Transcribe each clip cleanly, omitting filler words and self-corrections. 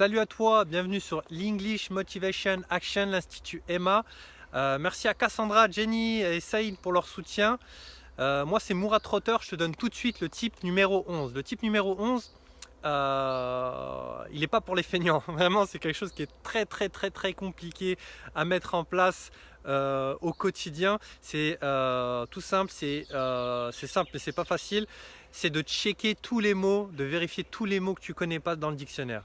Salut à toi, bienvenue sur l'English Motivation Action, l'Institut Emma. Merci à Cassandra, Jenny et Saïd pour leur soutien. Moi c'est Mourad Trotter, je te donne tout de suite le type numéro 11. Le type numéro 11, il n'est pas pour les feignants. Vraiment, c'est quelque chose qui est très compliqué à mettre en place au quotidien. C'est tout simple, c'est simple mais c'est pas facile. C'est de checker tous les mots, de vérifier tous les mots que tu connais pas dans le dictionnaire.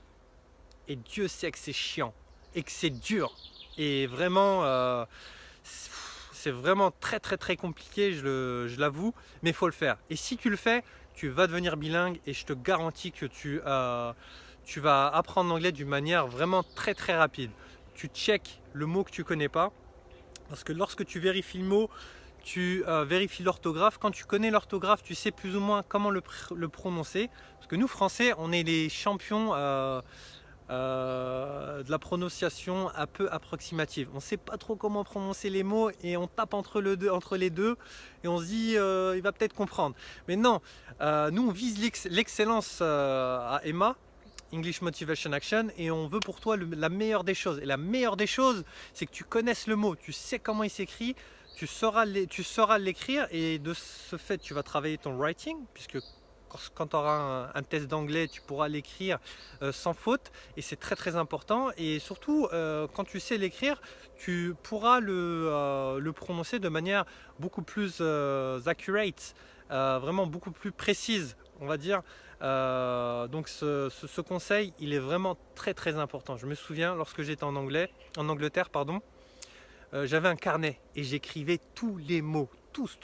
Et Dieu sait que c'est chiant et que c'est dur. Et vraiment, c'est vraiment très compliqué, je l'avoue, mais il faut le faire. Et si tu le fais, tu vas devenir bilingue et je te garantis que tu vas apprendre l'anglais d'une manière vraiment très rapide. Tu check le mot que tu connais pas, parce que lorsque tu vérifies le mot, tu vérifies l'orthographe. Quand tu connais l'orthographe, tu sais plus ou moins comment le prononcer. Parce que nous, Français, on est les champions de la prononciation un peu approximative. On ne sait pas trop comment prononcer les mots et on tape entre les deux et on se dit il va peut-être comprendre. Mais non, nous on vise l'excellence à Emma, English Motivation Action, et on veut pour toi la meilleure des choses. Et la meilleure des choses, c'est que tu connaisses le mot, tu sais comment il s'écrit, tu sauras l'écrire et de ce fait tu vas travailler ton writing, puisque quand tu auras un test d'anglais, tu pourras l'écrire sans faute et c'est très important. Et surtout, quand tu sais l'écrire, tu pourras le prononcer de manière beaucoup plus accurate, vraiment beaucoup plus précise, on va dire. Donc ce conseil, il est vraiment très important. Je me souviens, lorsque j'étais en Angleterre, pardon, j'avais un carnet et j'écrivais tous les mots, tous.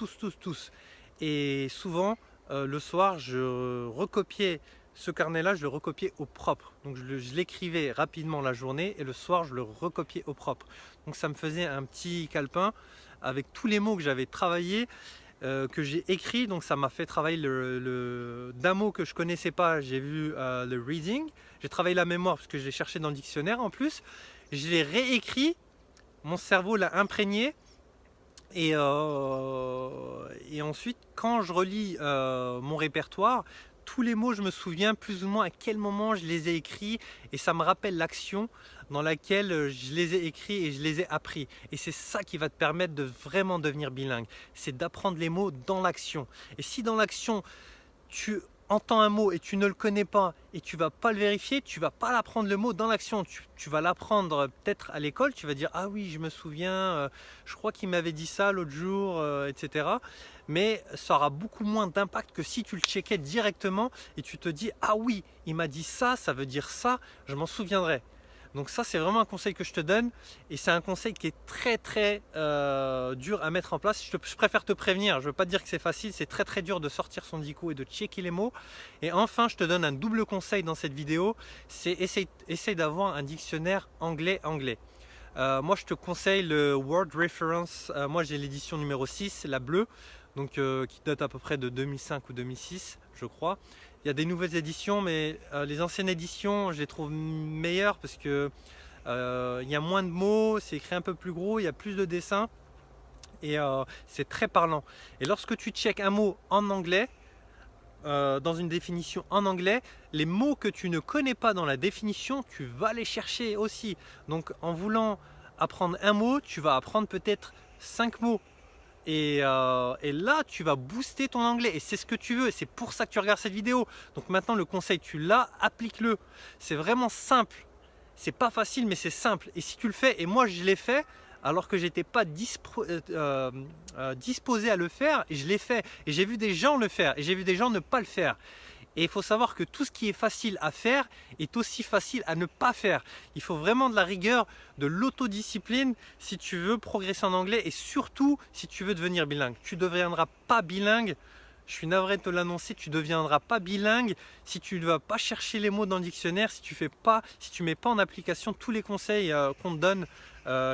Et souvent, le soir, je recopiais ce carnet-là, je le recopiais au propre. Donc je l'écrivais rapidement la journée et le soir, je le recopiais au propre. Donc ça me faisait un petit calepin avec tous les mots que j'avais travaillés, que j'ai écrit. Donc ça m'a fait travailler d'un mot que je connaissais pas, j'ai vu le reading. J'ai travaillé la mémoire parce que je l'ai cherché dans le dictionnaire en plus. Je l'ai réécrit, mon cerveau l'a imprégné. Et ensuite, quand je relis mon répertoire, tous les mots, je me souviens plus ou moins à quel moment je les ai écrits et ça me rappelle l'action dans laquelle je les ai écrits et je les ai appris. Et c'est ça qui va te permettre de vraiment devenir bilingue. C'est d'apprendre les mots dans l'action. Et si dans l'action, tu entends un mot et tu ne le connais pas et tu vas pas le vérifier, tu vas pas l'apprendre le mot dans l'action, tu vas l'apprendre peut-être à l'école, tu vas dire ah oui je me souviens, je crois qu'il m'avait dit ça l'autre jour, etc. Mais ça aura beaucoup moins d'impact que si tu le checkais directement et tu te dis ah oui il m'a dit ça, ça veut dire ça, je m'en souviendrai. Donc ça c'est vraiment un conseil que je te donne et c'est un conseil qui est très dur à mettre en place. Je préfère te prévenir, je ne veux pas te dire que c'est facile, c'est très dur de sortir son dico et de checker les mots. Et enfin je te donne un double conseil dans cette vidéo, c'est essaye d'avoir un dictionnaire anglais-anglais. Moi je te conseille le Word Reference, moi j'ai l'édition numéro 6, la bleue, donc qui date à peu près de 2005 ou 2006 je crois. Il y a des nouvelles éditions mais les anciennes éditions je les trouve meilleures parce que il y a moins de mots, c'est écrit un peu plus gros, il y a plus de dessins et c'est très parlant. Et lorsque tu checkes un mot en anglais, dans une définition en anglais, les mots que tu ne connais pas dans la définition, tu vas les chercher aussi. Donc en voulant apprendre un mot, tu vas apprendre peut-être 5 mots. Et là, tu vas booster ton anglais et c'est ce que tu veux. C'est pour ça que tu regardes cette vidéo. Donc maintenant, le conseil, tu l'as, applique-le. C'est vraiment simple. C'est pas facile, mais c'est simple. Et si tu le fais, et moi je l'ai fait, alors que j'étais pas disposé à le faire, et je l'ai fait. Et j'ai vu des gens le faire, et j'ai vu des gens ne pas le faire. Et il faut savoir que tout ce qui est facile à faire est aussi facile à ne pas faire. Il faut vraiment de la rigueur, de l'autodiscipline si tu veux progresser en anglais et surtout si tu veux devenir bilingue. Tu ne deviendras pas bilingue, je suis navré de te l'annoncer, tu ne deviendras pas bilingue si tu ne vas pas chercher les mots dans le dictionnaire, si tu ne mets pas en application tous les conseils qu'on te donne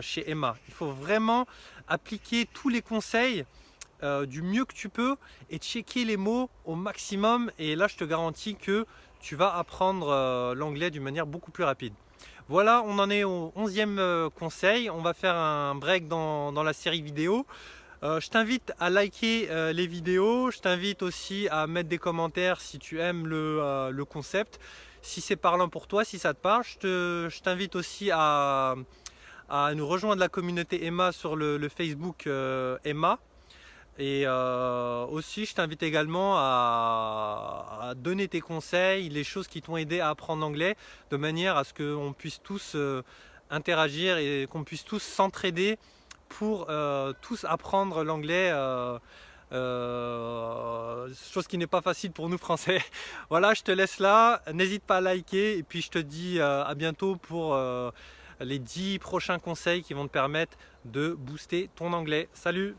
chez Emma. Il faut vraiment appliquer tous les conseils du mieux que tu peux et checker les mots au maximum et là je te garantis que tu vas apprendre l'anglais d'une manière beaucoup plus rapide. Voilà, on en est au 11e conseil. On va faire un break dans la série vidéo. Je t'invite à liker les vidéos, je t'invite aussi à mettre des commentaires si tu aimes le concept. Si c'est parlant pour toi, si ça te parle, je t'invite aussi à nous rejoindre la communauté Emma sur le Facebook Emma. Et aussi, je t'invite également à donner tes conseils, les choses qui t'ont aidé à apprendre l'anglais, de manière à ce qu'on puisse tous interagir et qu'on puisse tous s'entraider pour tous apprendre l'anglais. Chose qui n'est pas facile pour nous français. Voilà, je te laisse là, n'hésite pas à liker et puis je te dis à bientôt pour les 10 prochains conseils qui vont te permettre de booster ton anglais. Salut!